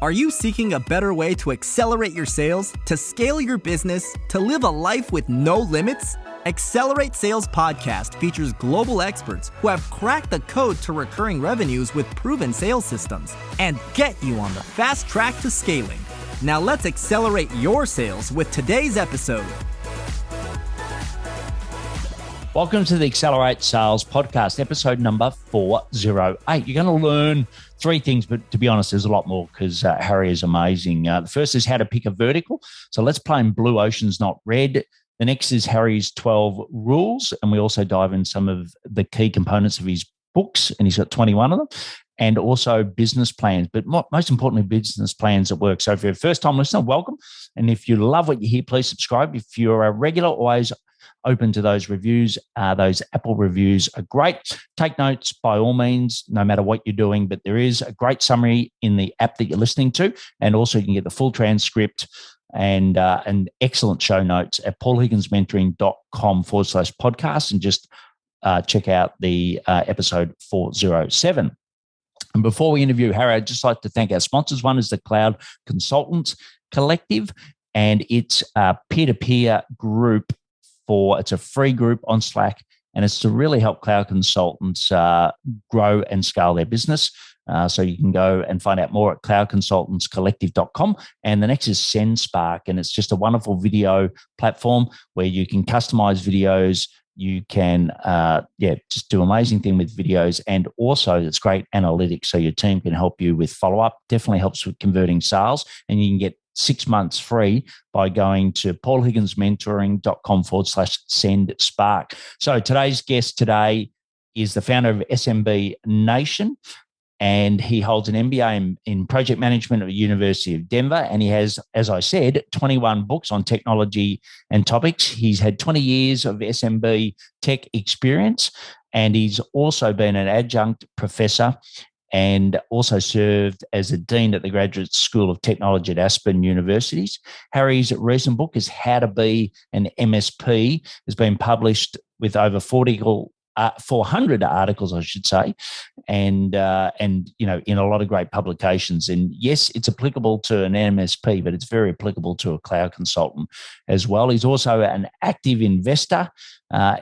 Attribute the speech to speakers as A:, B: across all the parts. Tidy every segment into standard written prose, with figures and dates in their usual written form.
A: Are you seeking a better way to accelerate your sales, to scale your business, to live a life with no limits? Accelerate Sales Podcast features global experts who have cracked the code to recurring revenues with proven sales systems and get you on the fast track to scaling. Now let's accelerate your sales with today's episode.
B: Welcome to the Accelerate Sales Podcast, episode number 408. You're going to learn three things, but to be honest, there's a lot more because Harry is amazing. The first is how to pick a vertical. So let's play in blue oceans, not red. The next is Harry's 12 rules, and we also dive in some of the key components of his books, and he's got 21 of them, and also business plans, but most importantly, business plans that work. So if you're a first-time listener, welcome. And if you love what you hear, please subscribe. If you're a regular, always open to those reviews. Those Apple reviews are great. Take notes by all means, no matter what you're doing, but there is a great summary in the app that you're listening to. And also you can get the full transcript and excellent show notes at paulhigginsmentoring.com/podcast and just check out the episode 407. And before we interview Harry, I'd just like to thank our sponsors. One is the Cloud Consultants Collective, and it's a peer-to-peer group. It's a free group on Slack, and it's to really help cloud consultants grow and scale their business. So you can go and find out more at cloudconsultantscollective.com. And the next is SendSpark, and it's just a wonderful video platform where you can customize videos. You can, just do amazing thing with videos, and also it's great analytics. So your team can help you with follow-up. Definitely helps with converting sales, and you can get 6 months free by going to paulhigginsmentoring.com/SendSpark. So today's guest today is the founder of SMB Nation, and he holds an MBA in project management at the University of Denver. And he has, as I said, 21 books on technology and topics. He's had 20 years of SMB tech experience, and he's also been an adjunct professor and also served as a dean at the Graduate School of Technology at Aspen Universities. Harry's recent book is How to Be an MSP. Has been published with over 400 articles, I should say, and in a lot of great publications. And yes, it's applicable to an MSP, but it's very applicable to a cloud consultant as well. He's also an active investor.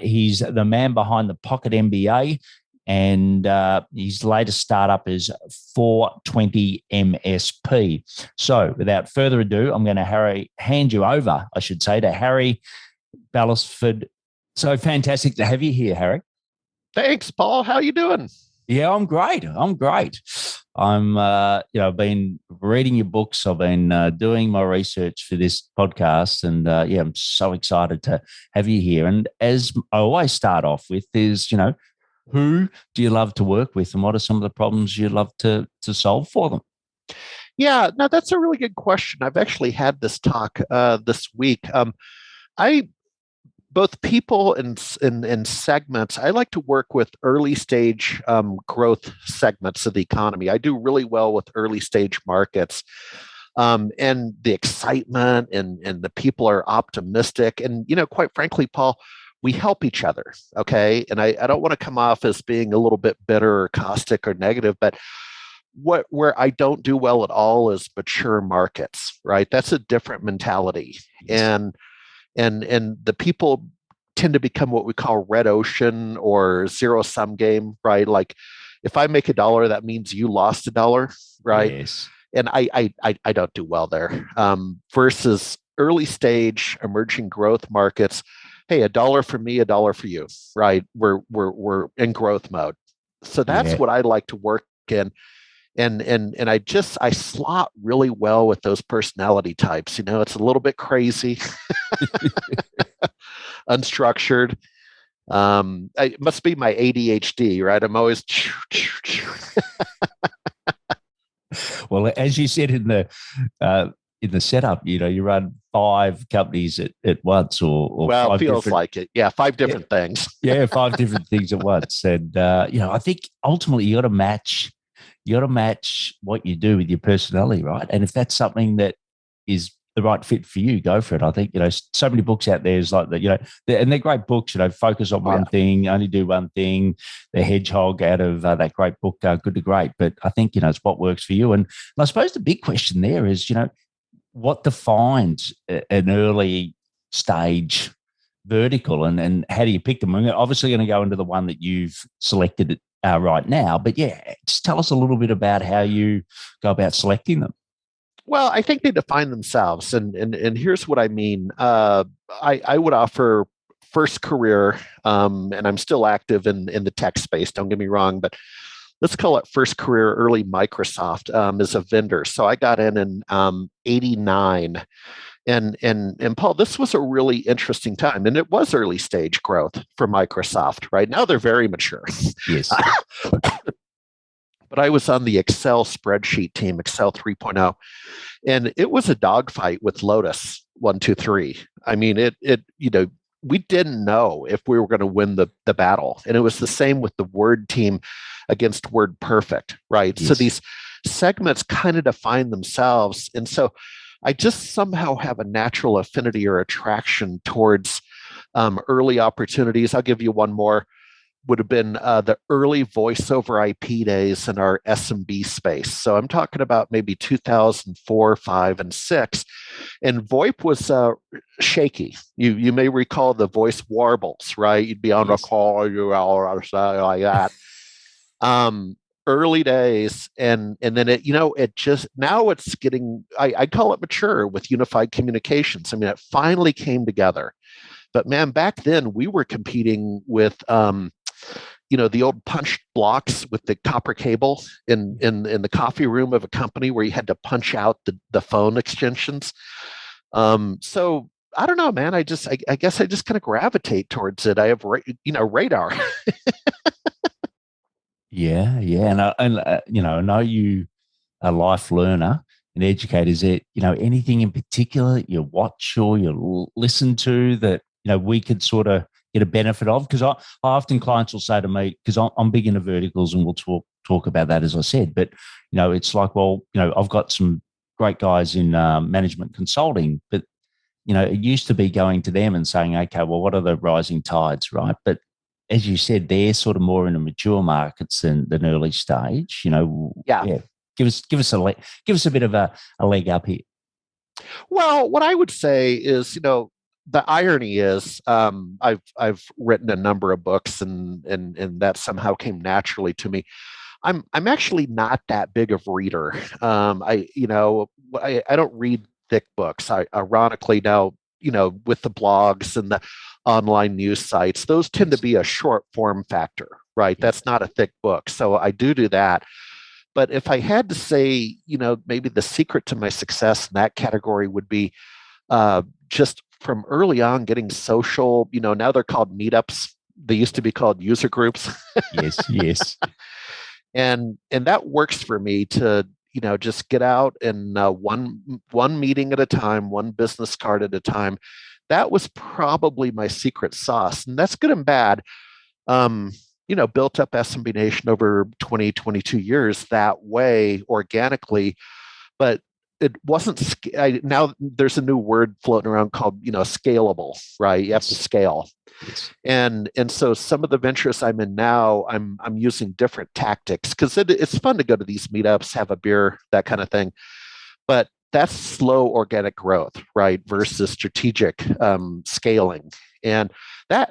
B: He's the man behind the Pocket MBA. And his latest startup is 420 MSP. So without further ado, I'm going to hand you over, I should say, to Harry Brelsford. So fantastic to have you here, Harry.
C: Thanks, Paul. How you doing?
B: Yeah, I'm great. I've been reading your books. I've been doing my research for this podcast, and I'm so excited to have you here. And as I always start off with is, who do you love to work with, and what are some of the problems you love to solve for them?
C: Yeah, no, that's a really good question. I've actually had this talk this week. Both people and segments, I like to work with early stage growth segments of the economy. I do really well with early stage markets. And the excitement and the people are optimistic. And, quite frankly, Paul, we help each other, okay? And I don't want to come off as being a little bit bitter or caustic or negative, but where I don't do well at all is mature markets, right? That's a different mentality. And the people tend to become what we call red ocean or zero-sum game, right? Like if I make $1, that means you lost $1, right?
B: Yes.
C: And I don't do well there. Versus early stage emerging growth markets, hey, $1 for me, $1 for you, right? We're in growth mode. So that's what I like to work in. And I slot really well with those personality types. It's a little bit crazy, unstructured. It must be my ADHD, right? I'm always.
B: Well, as you said in the setup, you run 5 companies at once, or
C: well,
B: 5
C: feels like it. Yeah, 5 different things.
B: Yeah, 5 different things at once, and I think ultimately you got to match what you do with your personality, right? And if that's something that is the right fit for you, go for it. I think, so many books out there is like that, and they're great books, focus on one thing, only do one thing. The Hedgehog out of that great book, Good to Great. But I think, it's what works for you. And I suppose the big question there is, what defines an early stage vertical, and how do you pick them? We're obviously going to go into the one that you've selected right now, but just tell us a little bit about how you go about selecting them.
C: Well, I think they define themselves, and here's what I mean. I would offer first career, and I'm still active in the tech space. Don't get me wrong, but let's call it first career, early Microsoft as a vendor. So I got in '89. And Paul, this was a really interesting time, and it was early stage growth for Microsoft. Right now, they're very mature.
B: Yes.
C: But I was on the Excel spreadsheet team, Excel 3.0, and it was a dogfight with Lotus 123. I mean, we didn't know if we were going to win the battle, and it was the same with the Word team against WordPerfect, right? Yes. So these segments kind of define themselves, and so I just somehow have a natural affinity or attraction towards early opportunities. I'll give you one more. Would have been the early voice over IP days in our SMB space. So I'm talking about maybe 2004, 5, and 6. And VoIP was shaky. You may recall the voice warbles, right? You'd be on a call, you all like that. Early days, and then it just, now it's getting, I call it mature with unified communications. I mean, it finally came together. But man, back then we were competing with the old punch blocks with the copper cable in the coffee room of a company where you had to punch out the phone extensions. So I don't know, man. I guess I just kind of gravitate towards it. I have radar.
B: Yeah, and I know you a life learner and educator. Is there anything in particular you watch or you listen to that we could sort of get a benefit of? Because I often, clients will say to me, because I'm big into verticals, and we'll talk about that, as I said, but it's like, well, I've got some great guys in management consulting, but it used to be going to them and saying, okay, well, what are the rising tides, right? But as you said, they're sort of more in the mature markets than early stage.
C: Yeah.
B: Give us a bit of a leg up here.
C: Well, what I would say is, the irony is, I've written a number of books, and that somehow came naturally to me. I'm actually not that big of a reader. I don't read thick books. Ironically now, with the blogs and the online news sites, those tend to be a short form factor, right? That's not a thick book. So I do that. But if I had to say, maybe the secret to my success in that category would be just from early on getting social. Now they're called meetups. They used to be called user groups.
B: Yes.
C: And that works for me to just get out and one meeting at a time, one business card at a time. That was probably my secret sauce, and that's good and bad. Built up SMB Nation over 22 years that way organically, but it wasn't. Now there's a new word floating around called scalable, right? You have to scale.
B: Yes.
C: And so some of the ventures I'm in now, I'm using different tactics, because it's fun to go to these meetups, have a beer, that kind of thing. But that's slow organic growth, right? Versus strategic scaling. And that,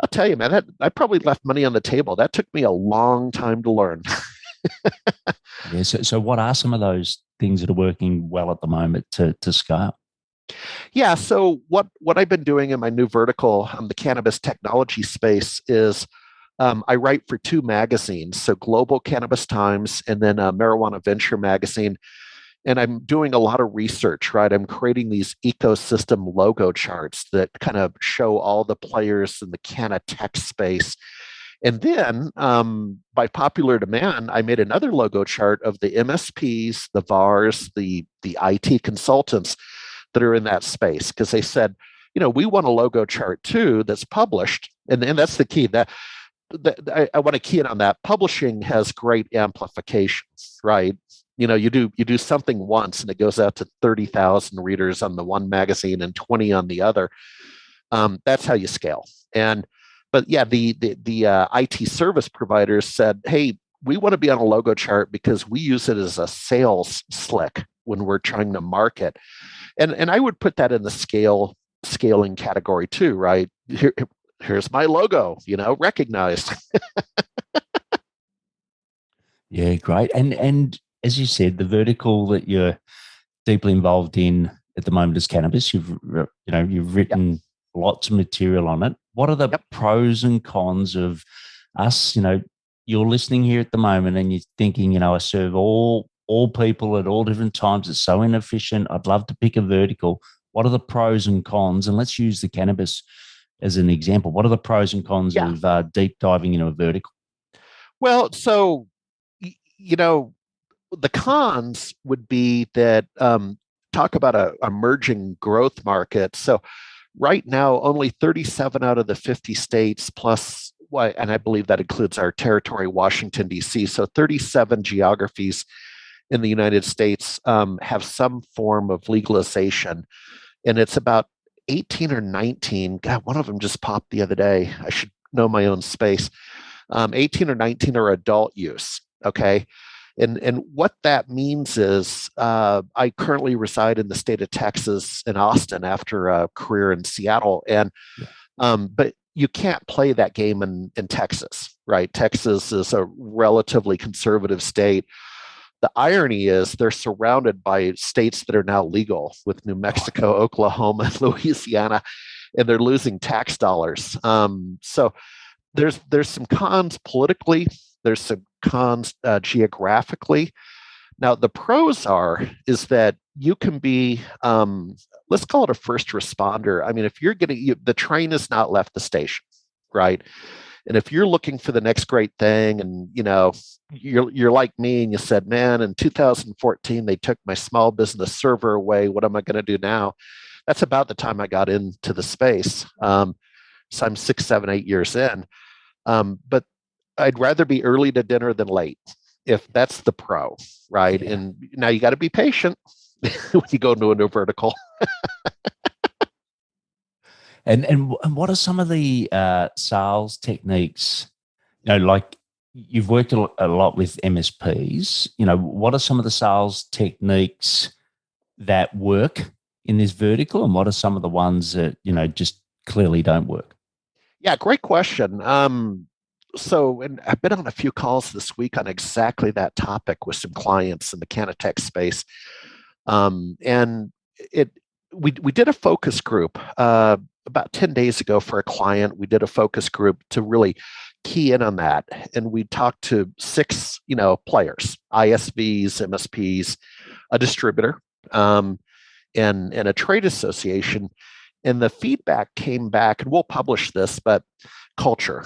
C: I'll tell you, man, I probably left money on the table. That took me a long time to learn.
B: Yeah. So what are some of those things that are working well at the moment to scale?
C: Yeah. So what I've been doing in my new vertical, the cannabis technology space, is I write for 2 magazines, so Global Cannabis Times and then Marijuana Venture magazine. And I'm doing a lot of research, right? I'm creating these ecosystem logo charts that kind of show all the players in the canna tech space. And then by popular demand, I made another logo chart of the MSPs, the VARs, the IT consultants that are in that space, because they said, we want a logo chart too that's published. And that's the key. I want to key in on that. Publishing has great amplifications, right? You do something once and it goes out to 30,000 readers on the one magazine and 20 on the other. That's how you scale. But yeah, the IT service providers said, hey, we want to be on a logo chart because we use it as a sales slick when we're trying to market. And I would put that in the scaling category too, right? Here's my logo, recognized.
B: Yeah, great. And as you said, the vertical that you're deeply involved in at the moment is cannabis. You've written lots of material on it. What are the pros and cons of us? You're listening here at the moment and you're thinking, I serve all people at all different times. It's so inefficient. I'd love to pick a vertical. What are the pros and cons? And let's use the cannabis as an example. What are the pros and cons of deep diving into a vertical?
C: Well, so, the cons would be that talk about a emerging growth market. So right now, only 37 out of the 50 states plus, and I believe that includes our territory, Washington, D.C. So 37 geographies in the United States have some form of legalization. And it's about 18 or 19. God, one of them just popped the other day. I should know my own space. 18 or 19 are adult use. Okay. And what that means is I currently reside in the state of Texas in Austin after a career in Seattle. But you can't play that game in Texas, right? Texas is a relatively conservative state. The irony is they're surrounded by states that are now legal with New Mexico, Oklahoma, and Louisiana, and they're losing tax dollars. So there's some cons politically. There's some cons geographically. Now, the pros is that you can be, let's call it a first responder. I mean, if you're the train has not left the station, right? And if you're looking for the next great thing and, you're like me and you said, man, in 2014, they took my small business server away. What am I going to do now? That's about the time I got into the space. So I'm 6, 7, 8 years in. But I'd rather be early to dinner than late, if that's the pro, right? Yeah. And now you got to be patient when you go into a new vertical.
B: And what are some of the sales techniques? Like you've worked a lot with MSPs. What are some of the sales techniques that work in this vertical, and what are some of the ones that just clearly don't work?
C: Yeah, great question. So, and I've been on a few calls this week on exactly that topic with some clients in the Canatech space. And we did a focus group about 10 days ago for a client. We did a focus group to really key in on that. And we talked to 6, players, ISVs, MSPs, a distributor, and a trade association. And the feedback came back, and we'll publish this, but culture.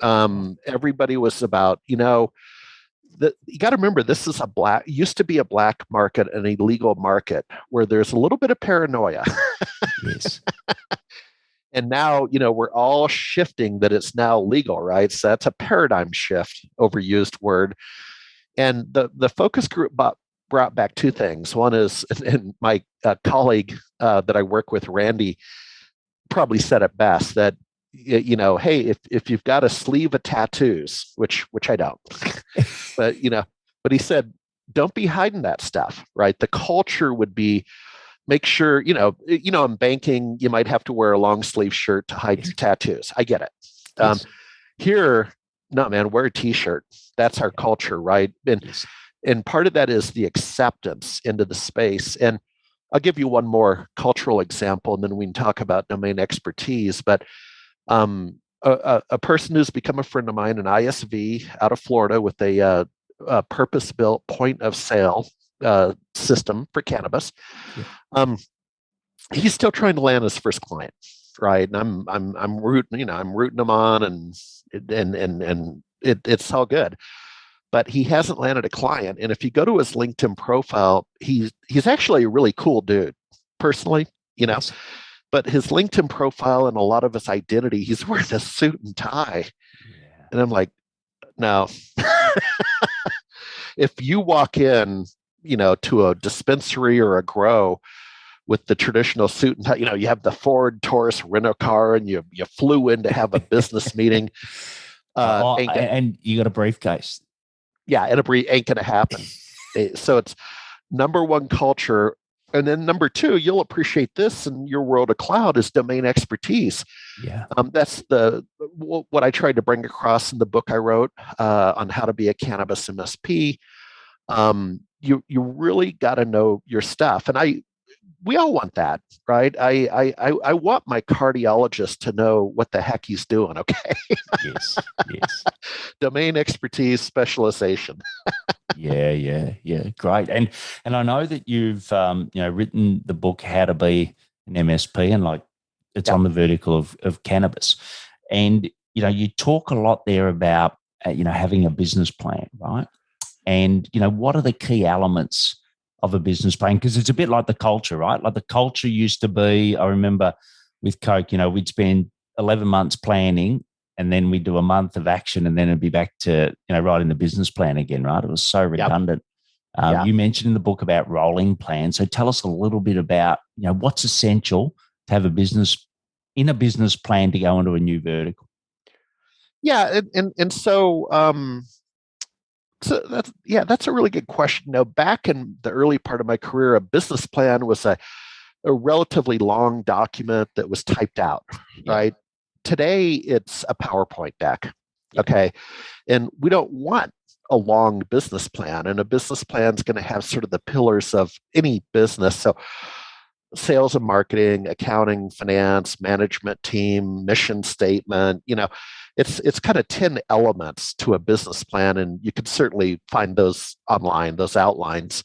C: Everybody was about, you got to remember, this is used to be a black market, an illegal market where there's a little bit of paranoia.
B: Yes.
C: And now, we're all shifting that it's now legal, right? So that's a paradigm shift, overused word. And the focus group brought back 2 things. One is, and my colleague that I work with, Randy, probably said it best, that hey, if you've got a sleeve of tattoos, which I don't, but he said, don't be hiding that stuff, right? The culture would be, make sure, in banking, you might have to wear a long sleeve shirt to hide your tattoos. I get it. Yes. Here, no, man, wear a t-shirt. That's our culture, right? And part of that is the acceptance into the space. And I'll give you one more cultural example, and then we can talk about domain expertise. But a person who's become a friend of mine, an ISV out of Florida with a purpose-built point of sale system for cannabis. Yeah. He's still trying to land his first client, right? And I'm rooting, I'm rooting him on, and it's all good. But he hasn't landed a client. And if you go to his LinkedIn profile, he's actually a really cool dude, personally, Yes. But his LinkedIn profile and a lot of his identity, he's wearing a suit and tie. Yeah. And I'm like, no. If you walk in to a dispensary or a grow with the traditional suit and tie. You have the Ford Taurus rental car, and you flew in to have a business meeting.
B: And you got a briefcase.
C: Yeah, ain't gonna happen. So it's number one, culture. And then number two, you'll appreciate this in your world of cloud, is domain expertise.
B: Yeah.
C: That's what I tried to bring across in the book I wrote on how to be a cannabis MSP. You really got to know your stuff, and we all want that, right? I want my cardiologist to know what the heck he's doing. Okay.
B: Yes.
C: Domain expertise, specialization.
B: Yeah. Great. And I know that you've written the book How to Be an MSP, and it's on the vertical of cannabis. And you talk a lot there about having a business plan, right? And what are the key elements of a business plan? Because it's a bit like the culture, right? Like the culture used to be, I remember with Coke, we'd spend 11 months planning, and then we do a month of action, and then it'd be back to writing the business plan again, right? It was so redundant. You mentioned in the book about rolling plans. So tell us a little bit about what's essential to have a business plan to go into a new vertical.
C: Yeah, and so that's a really good question. Now, back in the early part of my career, a business plan was a relatively long document that was typed out, right? Today, it's a PowerPoint deck, okay? And we don't want a long business plan, and a business plan is going to have sort of the pillars of any business. So sales and marketing, accounting, finance, management team, mission statement, it's kind of 10 elements to a business plan, and you can certainly find those online, those outlines.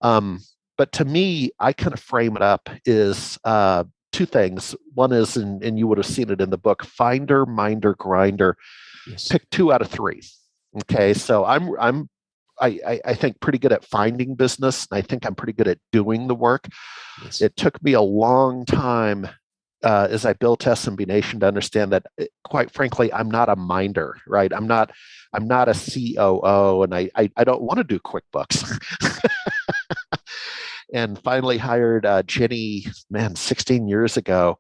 C: But to me, I kind of frame it up is two things. One is, and you would have seen it in the book, finder, minder, grinder.
B: Yes.
C: Pick 2 out of 3. Okay, so I think pretty good at finding business, and I think I'm pretty good at doing the work.
B: Yes.
C: It took me a long time as I built SMB Nation to understand that, quite frankly, I'm not a minder, right? I'm not a COO, and I don't want to do QuickBooks. And finally hired Jenny, 16 years ago,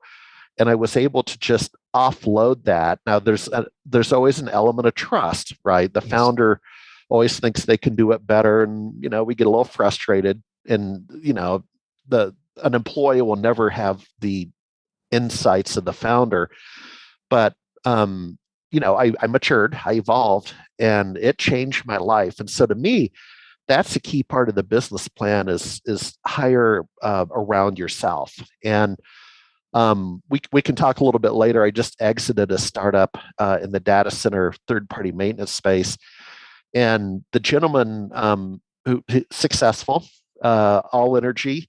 C: and I was able to just offload that. Now, there's always an element of trust, right? The founder always thinks they can do it better, and we get a little frustrated, and an employee will never have the insights of the founder. But I matured, I evolved, and it changed my life. And so to me, that's a key part of the business plan is hire around yourself. And we can talk a little bit later. I just exited a startup in the data center third-party maintenance space, and the gentleman who successful, all energy.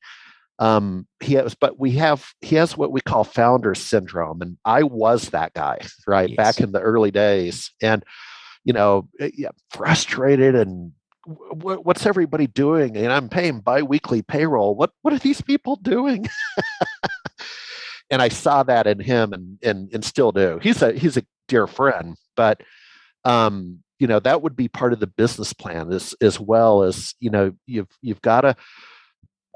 C: He has what we call founder syndrome, and I was that guy, right?
B: Yes.
C: Back in the early days, and frustrated, and what's everybody doing? And I'm paying biweekly payroll. What are these people doing? And I saw that in him, and still do. He's a dear friend, but that would be part of the business plan as well as you've got to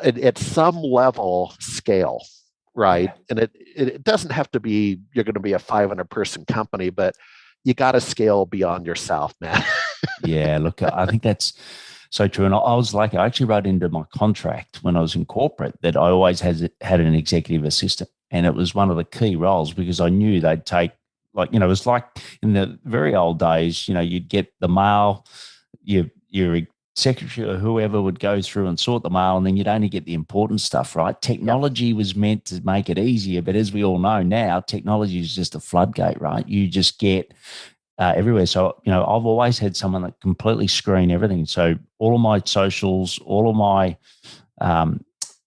C: at some level scale, right? And it doesn't have to be you're going to be a 500-person company, but you got to scale beyond yourself, man.
B: Yeah, look, I think that's so true. And I was lucky. I actually wrote into my contract when I was in corporate that I always had an executive assistant. And it was one of the key roles because I knew they'd take, it was like in the very old days, you'd get the mail, your secretary or whoever would go through and sort the mail, and then you'd only get the important stuff, right? Technology was meant to make it easier. But as we all know now, technology is just a floodgate, right? You just get everywhere. So, I've always had someone that completely screen everything. So all of my socials, all of my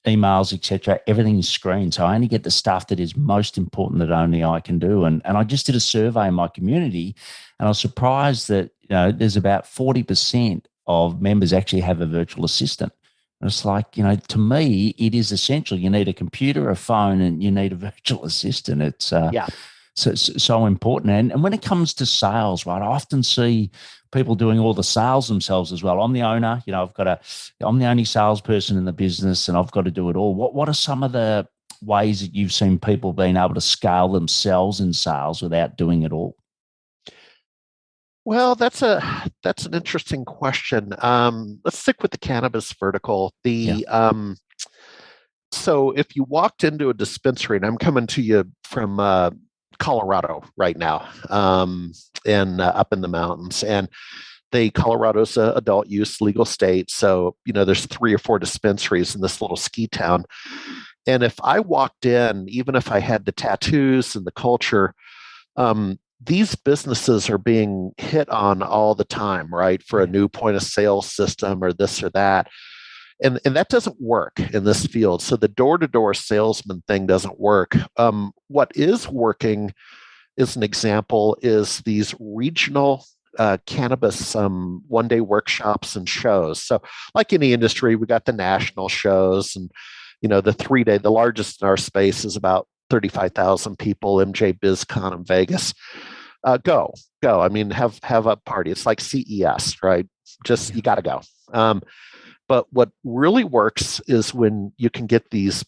B: emails, etc., everything's screened. So I only get the stuff that is most important that only I can do. And I just did a survey in my community, and I was surprised that there's about 40% of members actually have a virtual assistant. And it's like, to me, it is essential. You need a computer, a phone, and you need a virtual assistant. It's so important. And when it comes to sales, right, I often see people doing all the sales themselves as well. I'm the owner, I'm the only salesperson in the business, and I've got to do it all. What are some of the ways that you've seen people being able to scale themselves in sales without doing it all?
C: Well, that's an interesting question. Let's stick with the cannabis vertical. So if you walked into a dispensary, and I'm coming to you from Colorado right now, and up in the mountains, and Colorado's a adult use legal state, so there's 3 or 4 dispensaries in this little ski town. And if I walked in, even if I had the tattoos and the culture, these businesses are being hit on all the time, right? For a new point of sale system or this or that. And that doesn't work in this field. So the door-to-door salesman thing doesn't work. What is working, as an example, is these regional cannabis one-day workshops and shows. So like any industry, we got the national shows, and the 3-day, the largest in our space is about 35,000 people, MJ BizCon in Vegas. Go. I mean, have a party. It's like CES, right? Just, you got to go. But what really works is when you can get these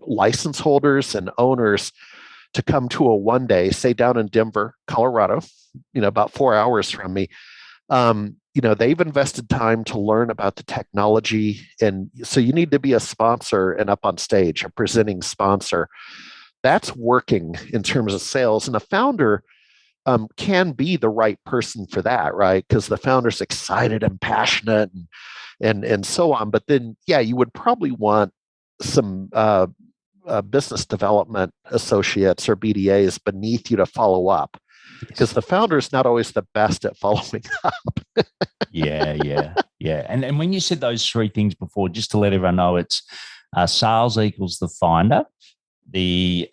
C: license holders and owners to come to a one-day, say down in Denver, Colorado, about 4 hours from me. They've invested time to learn about the technology. And so you need to be a sponsor and up on stage, a presenting sponsor. That's working in terms of sales. And a founder can be the right person for that, right? Because the founder's excited and passionate and so on. But then, you would probably want some business development associates or BDAs beneath you to follow up, because the founder is not always the best at following up.
B: Yeah. And when you said those 3 things before, just to let everyone know, it's sales equals the finder, the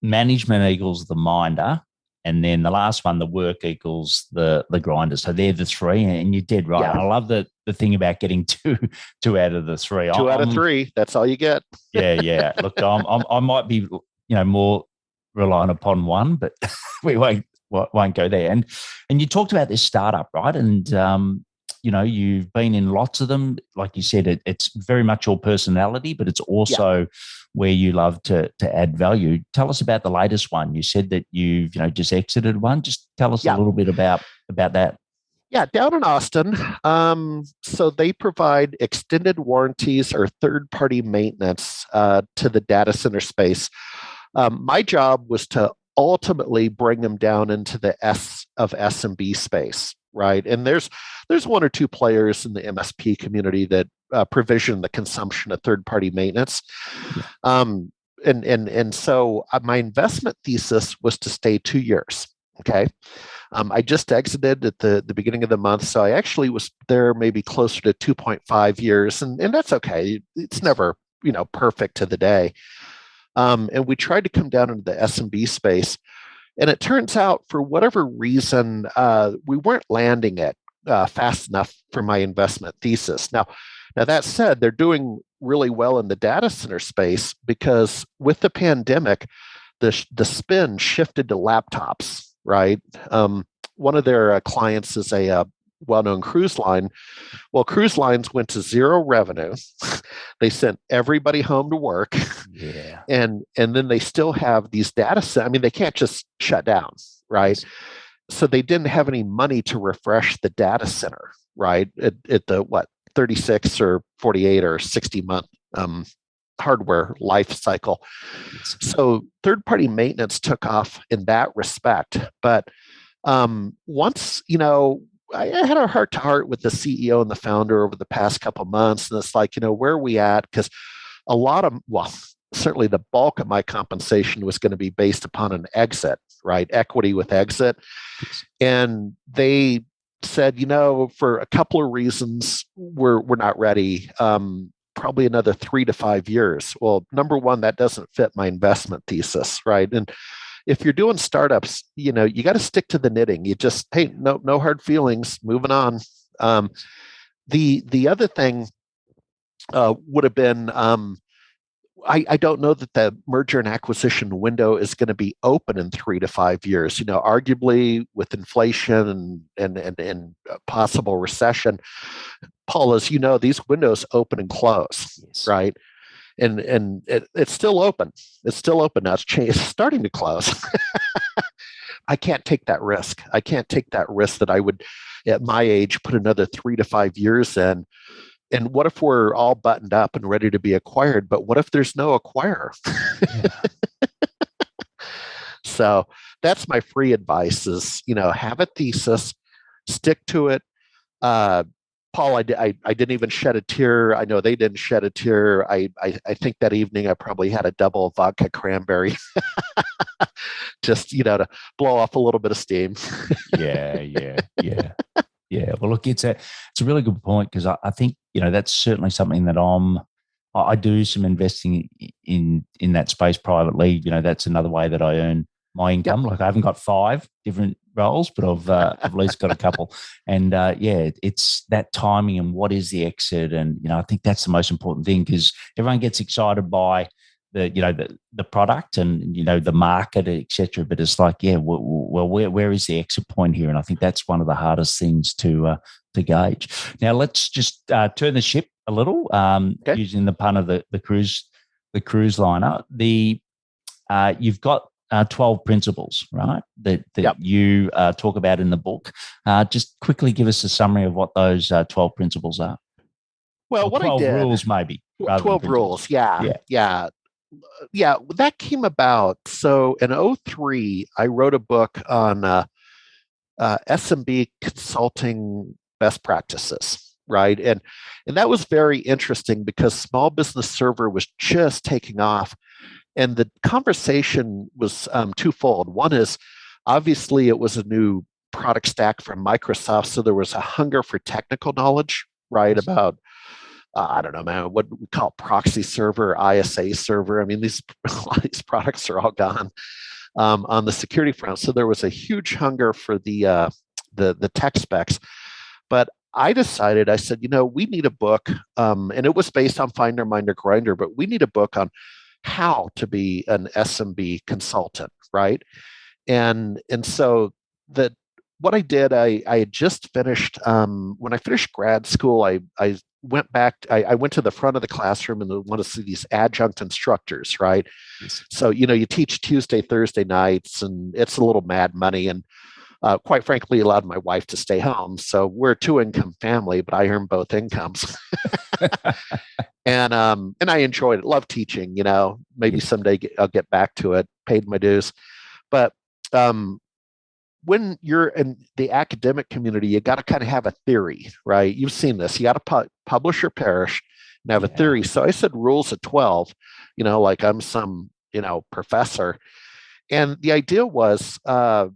B: management equals the minder, and then the last one, the work equals the grinder. So they're the 3, and you're dead right. Yeah. I love the thing about getting two out of the 3.
C: 2 out of 3. That's all you get.
B: Yeah. Look, I might be more reliant upon one, but we won't go there. And you talked about this startup, right? And you've been in lots of them. Like you said, it's very much your personality, but it's also where you love to add value. Tell us about the latest one. You said that you've just exited one. Just tell us a little bit about that.
C: Yeah, down in Austin. So they provide extended warranties or third-party maintenance to the data center space. My job was to ultimately bring them down into the SMB space, right? And there's 1 or 2 players in the MSP community that provision the consumption of third-party maintenance. And so my investment thesis was to stay 2 years. Okay. I just exited at the beginning of the month. So I actually was there maybe closer to 2.5 years. And that's okay. It's never, perfect to the day. And we tried to come down into the SMB space. And it turns out, for whatever reason, we weren't landing it fast enough for my investment thesis. Now that said, they're doing really well in the data center space, because with the pandemic, the spin shifted to laptops, right? One of their clients is a well-known cruise line. Well, cruise lines went to 0 revenue. They sent everybody home to work.
B: Yeah.
C: And then they still have these data centers. I mean, they can't just shut down, right? Yes. So they didn't have any money to refresh the data center, right? At the 36 or 48 or 60 month hardware life cycle. So third-party maintenance took off in that respect. But once, I had a heart-to-heart with the CEO and the founder over the past couple of months, and it's like, where are we at? Because certainly the bulk of my compensation was going to be based upon an exit, right? Equity with exit. Yes. And they said, for a couple of reasons, we're not ready. Probably another 3 to 5 years. Well, number one, that doesn't fit my investment thesis, right? And if you're doing startups, you got to stick to the knitting. You just, hey, no hard feelings, moving on. The other thing would have been, I don't know that the merger and acquisition window is going to be open in 3 to 5 years. Arguably with inflation and possible recession, Paul, as you know, these windows open and close,
B: Yes.
C: right? And it's still open. It's still open now. It's starting to close. I can't take that risk. I can't take that risk that I would, at my age, put another 3 to 5 years in. And what if we're all buttoned up and ready to be acquired? But what if there's no acquirer?
B: Yeah.
C: So that's my free advice: is have a thesis, stick to it. Paul, I didn't even shed a tear. I know they didn't shed a tear. I think that evening I probably had a double vodka cranberry, just to blow off a little bit of steam.
B: Yeah. Well, look, it's a really good point, because I think that's certainly something that I do some investing in that space privately. That's another way that I earn my income. Like, I haven't got 5 different roles, but I've at least got a couple. And it's that timing and what is the exit, and I think that's the most important thing, because everyone gets excited by the product and the market, etc. But it's like, well, where is the exit point here? And I think that's one of the hardest things to gauge. Now let's just turn the ship a little, using the pun of the cruise liner. You've got 12 principles, right? That you talk about in the book. Just quickly give us a summary of what those 12 principles are.
C: Well,
B: or
C: what
B: 12
C: I did,
B: rules, maybe.
C: 12 rules. Yeah. That came about. So in 2003, I wrote a book on SMB consulting best practices, right? And that was very interesting, because Small Business Server was just taking off. And the conversation was twofold. One is, obviously, it was a new product stack from Microsoft, so there was a hunger for technical knowledge, right? About I don't know, man, what we call proxy server, ISA server. I mean, a lot of these products are all gone on the security front. So there was a huge hunger for the tech specs. But I said, we need a book, and it was based on Finder, Minder, Grinder, but we need a book on how to be an SMB consultant, right? And so what I did, I had just finished, when I finished grad school, I went back, I went to the front of the classroom and want to see these adjunct instructors, right?
B: Yes.
C: So, you teach Tuesday, Thursday nights, and it's a little mad money. And quite frankly, allowed my wife to stay home. So we're a 2-income family, but I earn both incomes. And I enjoyed it. Love teaching, maybe someday I'll get back to it, paid my dues. But when you're in the academic community, you got to kind of have a theory, right? You've seen this. You got to publish or perish and have a theory. So I said rules of 12, like I'm some, professor. And the idea was, I'll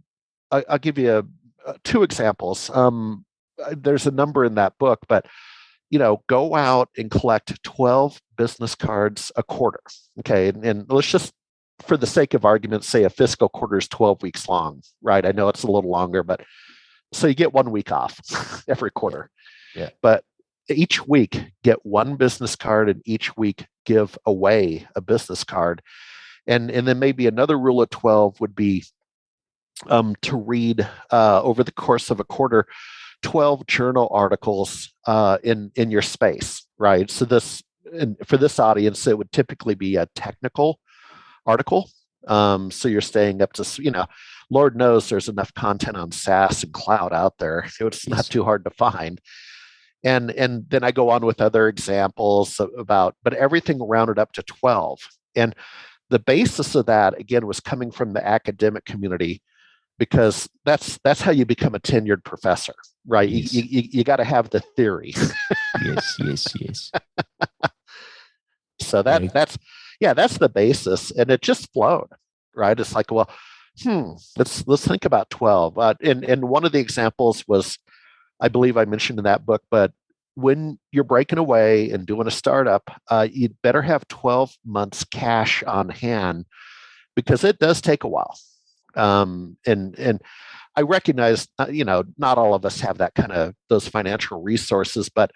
C: give you 2 examples. There's a number in that book, but, go out and collect 12 business cards a quarter. Okay. And let's just, for the sake of argument, say a fiscal quarter is 12 weeks long, right? I know it's a little longer, but so you get 1 week off every quarter.
B: Yeah.
C: But each week, get 1 business card, and each week give away a business card. And then maybe another rule of 12 would be to read over the course of a quarter 12 journal articles in your space, right? So for this audience, it would typically be a technical article. So you're staying up to, Lord knows there's enough content on SaaS and cloud out there. It's not too hard to find. And then I go on with other examples but everything rounded up to 12. And the basis of that, again, was coming from the academic community, because that's how you become a tenured professor, right? Yes. You got to have the theory.
B: Yes.
C: So that's the basis, and it just flowed, right? It's like, well, let's think about 12. And one of the examples was, I believe I mentioned in that book, but when you're breaking away and doing a startup, you'd better have 12 months cash on hand, because it does take a while. And I recognize, not all of us have that kind of those financial resources, but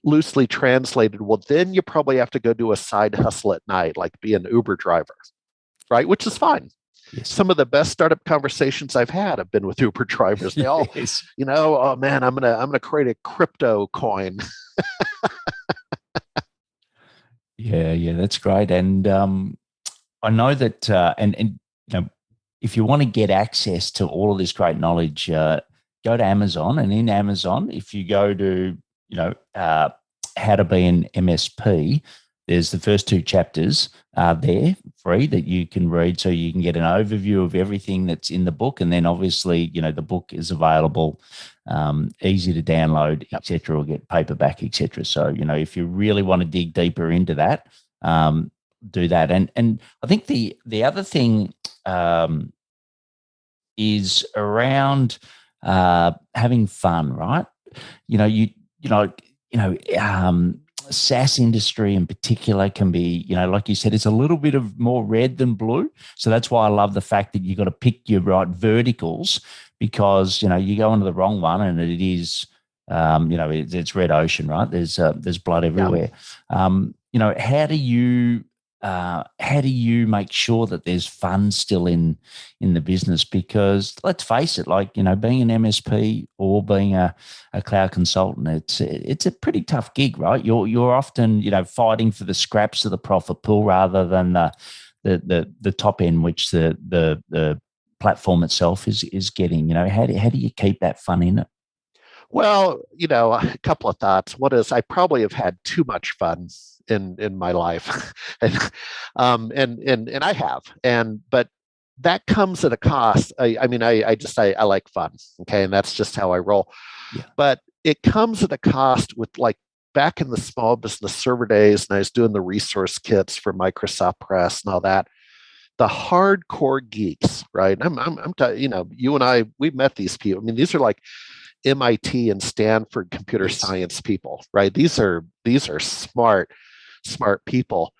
C: loosely translated, well, then you probably have to go do a side hustle at night, like be an Uber driver, right? Which is fine.
B: Yes.
C: Some of the best startup conversations I've had have been with Uber drivers. They all,
B: Yes.
C: oh man, I'm gonna create a crypto coin.
B: Yeah, that's great. And I know that, and if you want to get access to all of this great knowledge, go to Amazon. And in Amazon, if you go to, how to be an MSP, there's the first 2 chapters there free that you can read, so you can get an overview of everything that's in the book. And then obviously, the book is available, easy to download, etc., or get paperback, etc. So, if you really want to dig deeper into that, do that. And I think the other thing is around having fun, right? SaaS industry in particular can be, like you said, it's a little bit of more red than blue. So that's why I love the fact that you got to pick your right verticals, because, you go into the wrong one and it is, it's red ocean, right? There's blood everywhere. Yeah. How do you make sure that there's fun still in the business? Because let's face it, like, being an MSP or being a cloud consultant, it's a pretty tough gig, right? You're often, fighting for the scraps of the profit pool rather than the top end, which the platform itself is getting. How do you keep that fun in it?
C: Well, a couple of thoughts. One is I probably have had too much fun in my life, and I have, but that comes at a cost. I like fun, okay, and that's just how I roll.
B: Yeah.
C: But it comes at a cost with, like, back in the small business server days, and I was doing the resource kits for Microsoft Press and all that. The hardcore geeks, right? You and I, we've met these people. I mean, these are like MIT and Stanford computer science people, right? These are smart people.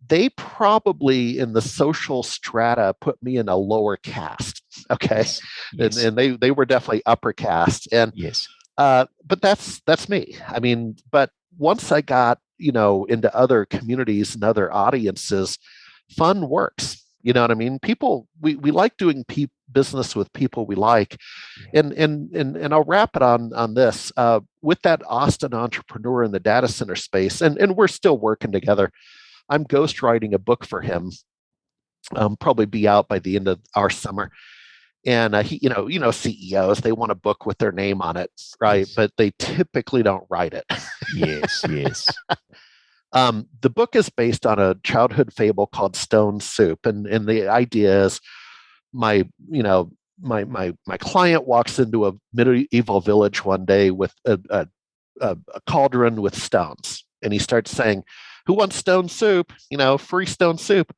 C: They probably in the social strata put me in a lower caste, okay?
B: Yes.
C: And they were definitely upper caste. And
B: yes,
C: but that's me. I mean, but once I got into other communities and other audiences, fun works. You know what I mean? People, we like doing business with people we like. And I'll wrap it on this. With that Austin entrepreneur in the data center space, and we're still working together. I'm ghostwriting a book for him. Probably be out by the end of our summer. And he, CEOs, they want a book with their name on it, right?
B: Yes.
C: But they typically don't write it.
B: Yes.
C: The book is based on a childhood fable called Stone Soup, and the idea is my client walks into a medieval village one day with a cauldron with stones, and he starts saying, "Who wants stone soup? Free stone soup."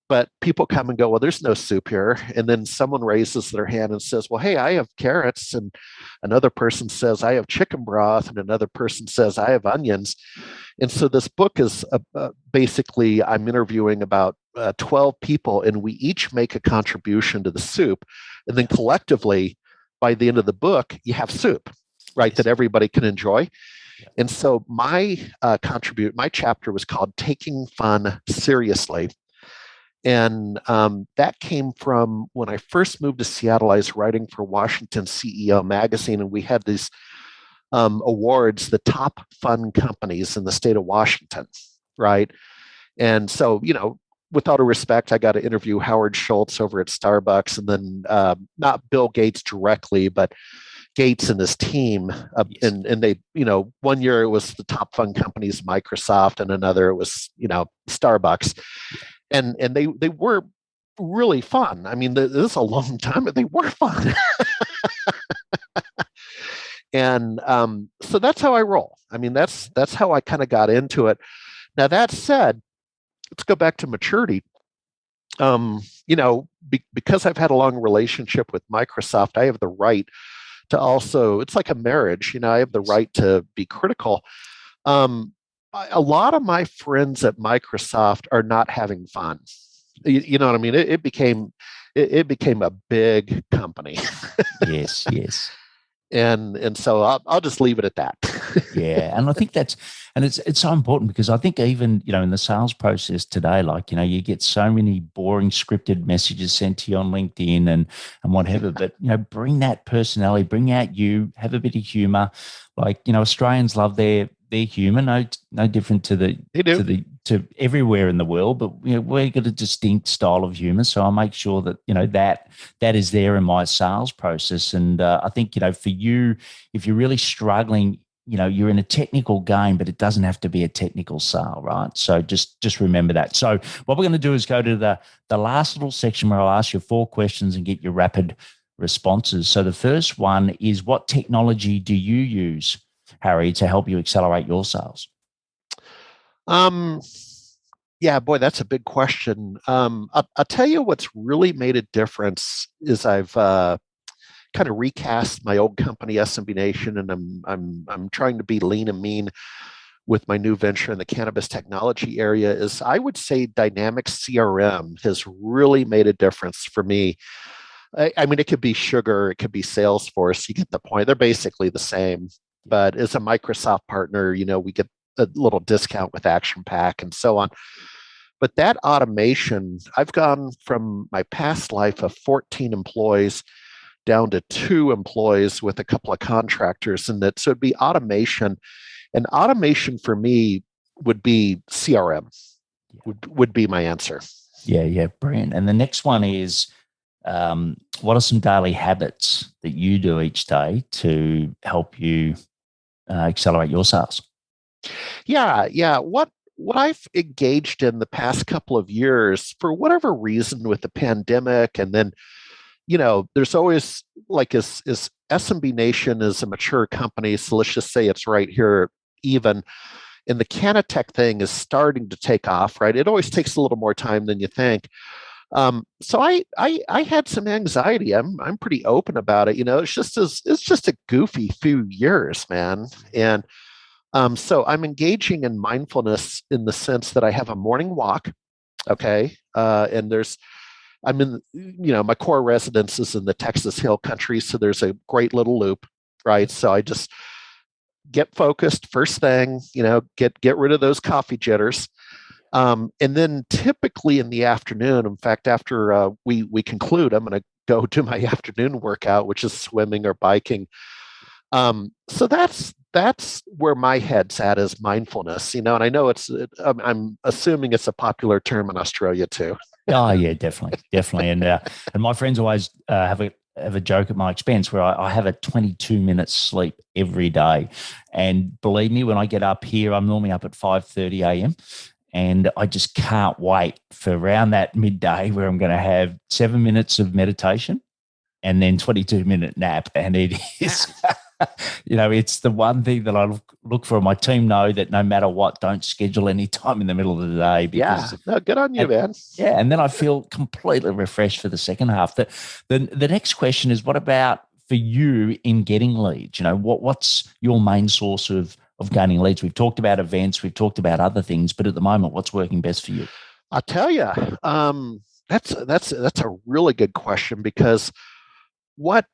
C: But people come and go, "Well, there's no soup here." And then someone raises their hand and says, "Well, hey, I have carrots." And another person says, "I have chicken broth." And another person says, "I have onions." And so this book is basically, I'm interviewing about 12 people, and we each make a contribution to the soup. And then collectively, by the end of the book, you have soup, right, yes, that everybody can enjoy. Yeah. And so my chapter was called Taking Fun Seriously. And that came from when I first moved to Seattle. I was writing for Washington CEO magazine, and we had these awards, the top fun companies in the state of Washington, right? And so, with all due respect, I got to interview Howard Schultz over at Starbucks, and then not Bill Gates directly, but Gates and his team.
B: Yes.
C: And they, one year it was the top fun companies, Microsoft, and another it was, Starbucks. And they were really fun. I mean, this is a long time, but they were fun. And so that's how I roll. I mean, that's how I kind of got into it. Now, that said, let's go back to maturity. Because I've had a long relationship with Microsoft, I have the right to also, it's like a marriage, I have the right to be critical. A lot of my friends at Microsoft are not having fun. You know what I mean? It became a big company.
B: Yes.
C: And so I'll just leave it at that.
B: Yeah, and I think it's so important because I think even in the sales process today, like you get so many boring scripted messages sent to you on LinkedIn and whatever, but bring that personality, bring out you, have a bit of humor. Like Australians love their humor, no different to the
C: They do.
B: to everywhere in the world, but we've got a distinct style of humor. So I make sure that that is there in my sales process, and I think for you, if you're really struggling, you're in a technical game, but it doesn't have to be a technical sale, right? So just remember that. So what we're going to do is go to the last little section where I'll ask you 4 questions and get your rapid responses. So the first one is, what technology do you use, Harry, to help you accelerate your sales?
C: Yeah, boy, that's a big question. I'll tell you what's really made a difference is I've kind of recast my old company, SMB Nation, and I'm trying to be lean and mean with my new venture in the cannabis technology area. Is I would say Dynamic CRM has really made a difference for me. I mean, it could be Sugar, it could be Salesforce. You get the point. They're basically the same. But as a Microsoft partner, we get a little discount with Action Pack and so on. But that automation, I've gone from my past life of 14 employees down to 2 employees with a couple of contractors, and that so it'd be automation. And automation for me would be CRM, would be my answer.
B: Yeah, brilliant. And the next one is, what are some daily habits that you do each day to help you accelerate your sales?
C: Yeah. What I've engaged in the past couple of years, for whatever reason, with the pandemic, and then there's always, like, as SMB Nation is a mature company, so let's just say it's right here even. And the Canatech thing is starting to take off, right? It always takes a little more time than you think. So I had some anxiety. I'm pretty open about it. It's just a goofy few years, man. And so I'm engaging in mindfulness in the sense that I have a morning walk. Okay, and I'm in, my core residence is in the Texas Hill Country, so there's a great little loop, right? So I just get focused first thing, get rid of those coffee jitters. And then typically in the afternoon, in fact, after we conclude, I'm going to go do my afternoon workout, which is swimming or biking. So that's where my head's at, is mindfulness, and I know I'm assuming it's a popular term in Australia too.
B: Oh yeah, definitely. And my friends always have a joke at my expense where I have a 22-minute sleep every day. And believe me, when I get up here, I'm normally up at 5:30 a.m. And I just can't wait for around that midday where I'm going to have 7 minutes of meditation and then 22-minute nap. And it is, it's the one thing that I look for. My team know that no matter what, don't schedule any time in the middle of the day.
C: Because, no, good on you, man.
B: Yeah, and then I feel completely refreshed for the second half. The next question is, what about for you in getting leads? What's your main source of gaining leads? We've talked about events, we've talked about other things, but at the moment, what's working best for you?
C: I'll tell you, that's a really good question, because let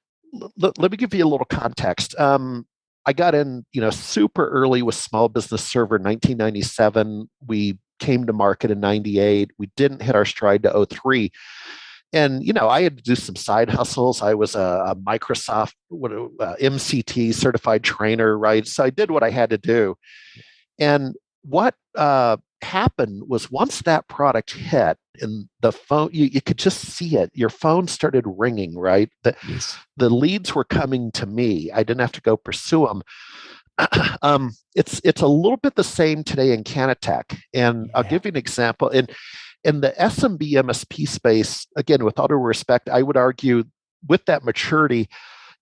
C: me give you a little context. I got in, super early with Small Business Server in 1997. We came to market in 98. We didn't hit our stride to 03. And, I had to do some side hustles. I was a Microsoft MCT certified trainer, right? So I did what I had to do. And what happened was, once that product hit, and the phone, you could just see it. Your phone started ringing, right? The leads were coming to me. I didn't have to go pursue them. It's a little bit the same today in Canatech. And I'll give you an example. In the SMB MSP space, again, with all due respect, I would argue with that maturity,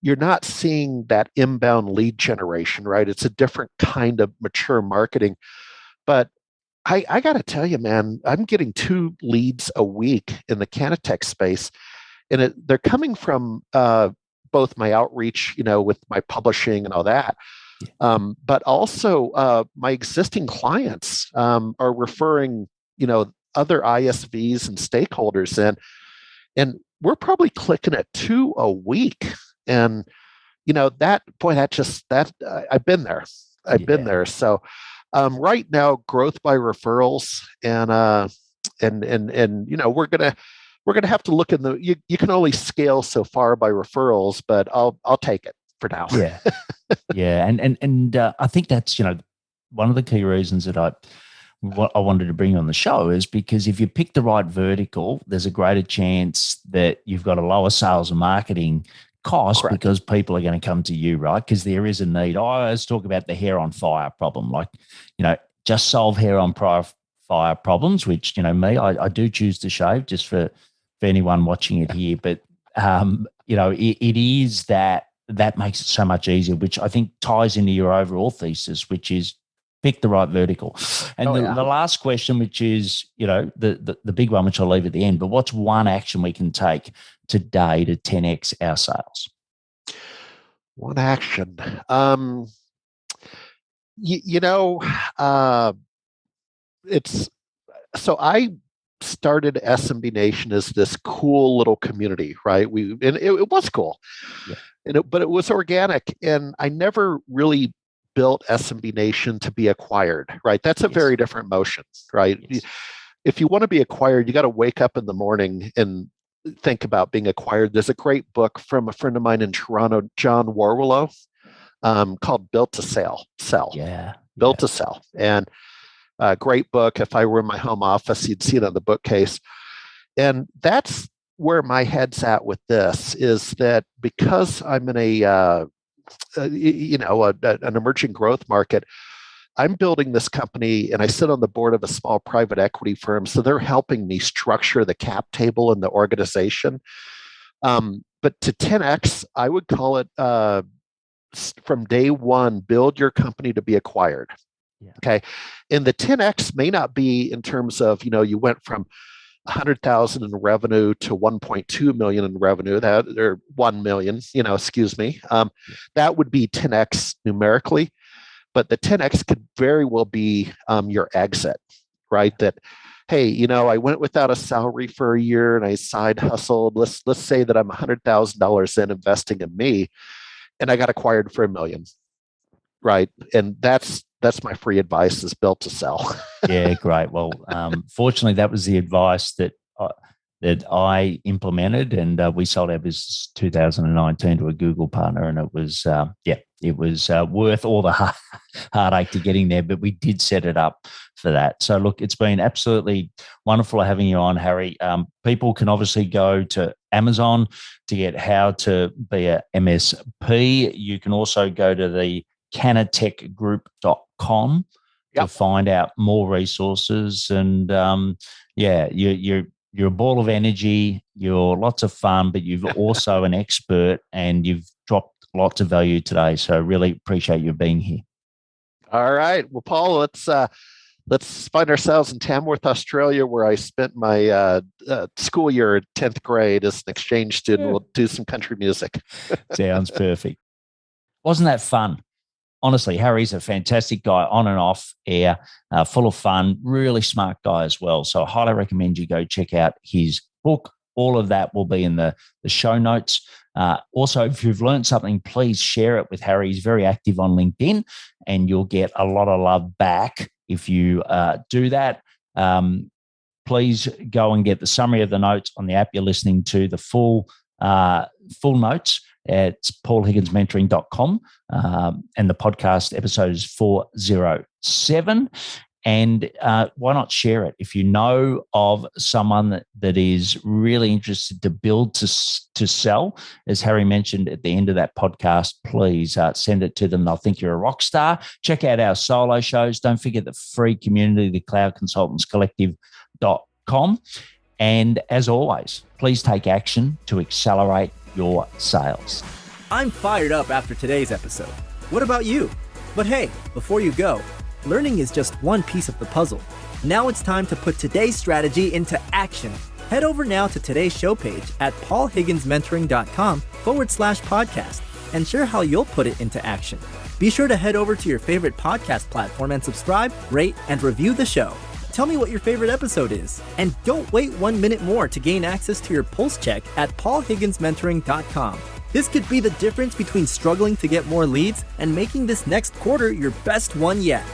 C: you're not seeing that inbound lead generation, right? It's a different kind of mature marketing. But I got to tell you, man, I'm getting 2 leads a week in the Canatech space, and they're coming from both my outreach, with my publishing and all that, but also my existing clients are referring, other ISVs and stakeholders in, and we're probably clicking at 2 a week. And I've been there. I've been there. So right now, growth by referrals, and we're gonna have to look in you can only scale so far by referrals, but I'll take it for now.
B: Yeah. And I think that's, one of the key reasons that I wanted to bring on the show is because if you pick the right vertical, there's a greater chance that you've got a lower sales and marketing cost. Correct. Because people are going to come to you, right? Because there is a need. I always talk about the hair on fire problem, like, just solve hair on fire problems, which, me, I do choose to shave just for anyone watching it here. But, it is that makes it so much easier, which I think ties into your overall thesis, which is pick the right vertical. And the last question, which is, the big one, which I'll leave at the end, but what's one action we can take today to 10x our sales?
C: One action. I started SMB Nation as this cool little community, right? It was cool, but it was organic, and I never really built SMB Nation to be acquired, right? That's a very different motion, right? Yes. If you want to be acquired, you got to wake up in the morning and think about being acquired. There's a great book from a friend of mine in Toronto, John Warwillow, called Built to Sell. Built to Sell. And a great book. If I were in my home office, you'd see it on the bookcase. And that's where my head's at with this, is that because I'm in an emerging growth market, I'm building this company, and I sit on the board of a small private equity firm. So they're helping me structure the cap table in the organization. But to 10x, I would call it from day one, build your company to be acquired. Yeah. Okay. And the 10x may not be in terms of, you went from 100,000 in revenue to 1.2 million in revenue, or 1 million, that would be 10x numerically, but the 10x could very well be your exit, right? That, hey, I went without a salary for a year and I side hustled. Let's say that I'm $100,000 in investing in me, and I got acquired for $1 million, right? And that's my free advice, is built to sell.
B: Yeah, great. Well, fortunately, that was the advice that I implemented, and we sold our business 2019 to a Google partner, and it was worth all the heartache to getting there, but we did set it up for that. So look, it's been absolutely wonderful having you on, Harry. People can obviously go to Amazon to get How to Be a MSP. You can also go to the canatechgroup.com to find out more resources. And you're a ball of energy. You're lots of fun, but you've also an expert, and you've dropped lots of value today. So really appreciate you being here.
C: All right. Well, Paul, let's find ourselves in Tamworth, Australia, where I spent my school year at 10th grade as an exchange student. Yeah. We'll do some country music.
B: Sounds perfect. Wasn't that fun? Honestly, Harry's a fantastic guy on and off air, full of fun, really smart guy as well. So I highly recommend you go check out his book. All of that will be in the show notes. Also, if you've learned something, please share it with Harry. He's very active on LinkedIn, and you'll get a lot of love back if you do that. Please go and get the summary of the notes on the app you're listening to, the full notes. It's paulhigginsmentoring.com, and the podcast episode is 407. And why not share it? If you know of someone that is really interested to build to sell, as Harry mentioned at the end of that podcast, please send it to them. They'll think you're a rock star. Check out our solo shows. Don't forget the free community, the cloudconsultantscollective.com. And as always, please take action to accelerate your sales.
A: I'm fired up after today's episode. What about you? But hey, before you go, learning is just one piece of the puzzle. Now it's time to put today's strategy into action. Head over now to today's show page at paulhigginsmentoring.com/podcast and share how you'll put it into action. Be sure to head over to your favorite podcast platform and subscribe, rate, and review the show. Tell me what your favorite episode is. And don't wait 1 minute more to gain access to your pulse check at paulhigginsmentoring.com. This could be the difference between struggling to get more leads and making this next quarter your best one yet.